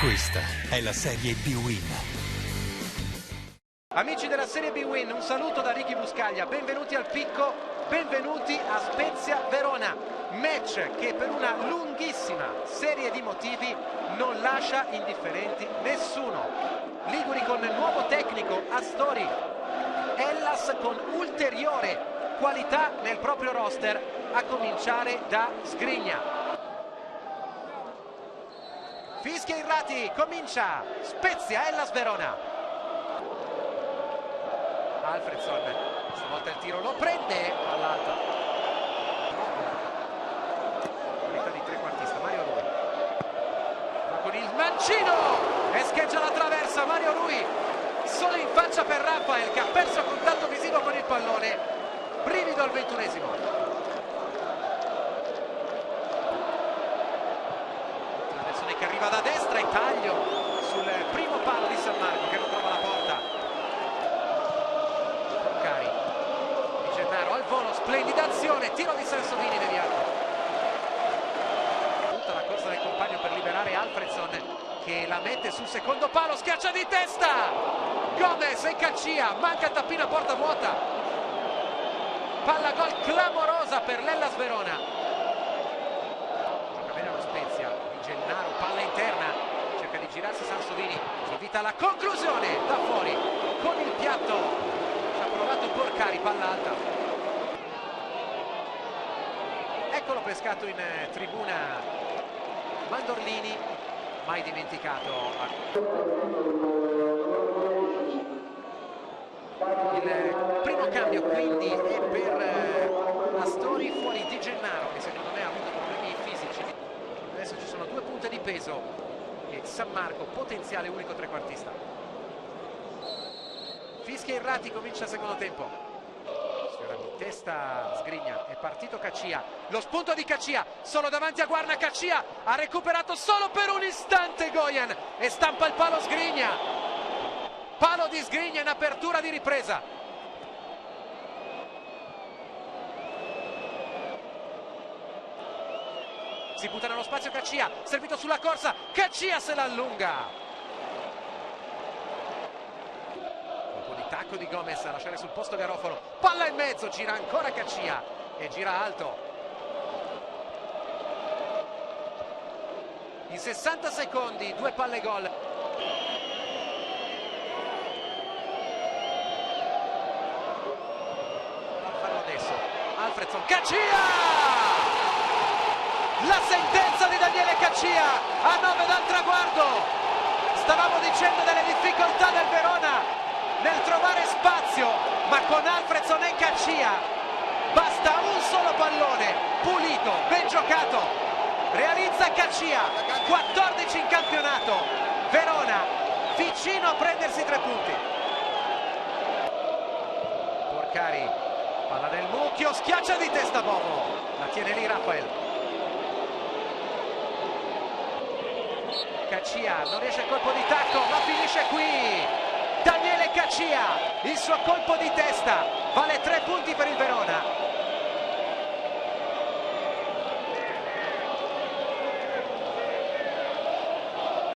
Questa è la Serie B-Win. Amici della Serie B-Win, un saluto da Ricky Buscaglia, benvenuti al picco, benvenuti a Spezia Verona, match che per una lunghissima serie di motivi non lascia indifferenti nessuno. Liguri con nuovo tecnico, Astori, Hellas con ulteriore qualità nel proprio roster, a cominciare da Sgrigna. Fischia Irrati, comincia Spezia Hellas Verona. Alfredson, stavolta il tiro lo prende all'alta. Qualità di trequartista, Mario Rui. Va con il mancino e scheggia la traversa, Mario Rui. Solo in faccia per Rafael che ha perso contatto visivo con il pallone. Brivido al 21esimo. Che arriva da destra e taglio sul primo palo di San Marco che non trova la porta. Porcari di Gennaro al volo, splendida azione, tiro di Sansovini deviato. Tutta la corsa del compagno per liberare Alfredson che la mette sul secondo palo, schiaccia di testa Gomez e Caccia, manca tappina, porta vuota. Palla gol clamorosa per l'Hellas Verona. Gennaro, palla interna, cerca di girarsi Sansovini, evita la conclusione da fuori con il piatto, ci ha provato Porcari, palla alta. Eccolo pescato in tribuna Mandorlini, mai dimenticato. Il primo cambio quindi è per Astori, fuori Di Gennaro che secondo me ha avuto problemi fisici. Adesso ci sono due punte di peso e San Marco, potenziale unico trequartista. Fischia Irrati, comincia il secondo tempo. Sfiora di testa Sgrigna, è partito Caccia. Lo spunto di Caccia, solo davanti a Guarna. Caccia ha recuperato solo per un istante Gojan e stampa il palo Sgrigna. Palo di Sgrigna in apertura di ripresa. Si butta nello spazio Caccia, servito sulla corsa, Caccia se la allunga. Colpo di tacco di Gomez a lasciare sul posto Garofalo, palla in mezzo, gira ancora Caccia e gira alto. In 60 secondi, due palle gol. Farlo adesso, Alfredson, Caccia! La sentenza di Daniele Caccia a 9 dal traguardo. Stavamo dicendo delle difficoltà del Verona nel trovare spazio, ma con Alfredson e Caccia basta un solo pallone pulito, ben giocato, realizza Caccia, 14 in campionato. Verona vicino a prendersi 3 punti. Porcari, palla nel mucchio, schiaccia di testa Bovo, la tiene lì Rafael. Caccia non riesce al colpo di tacco, ma finisce qui Daniele Caccia, il suo colpo di testa vale 3 punti per il Verona.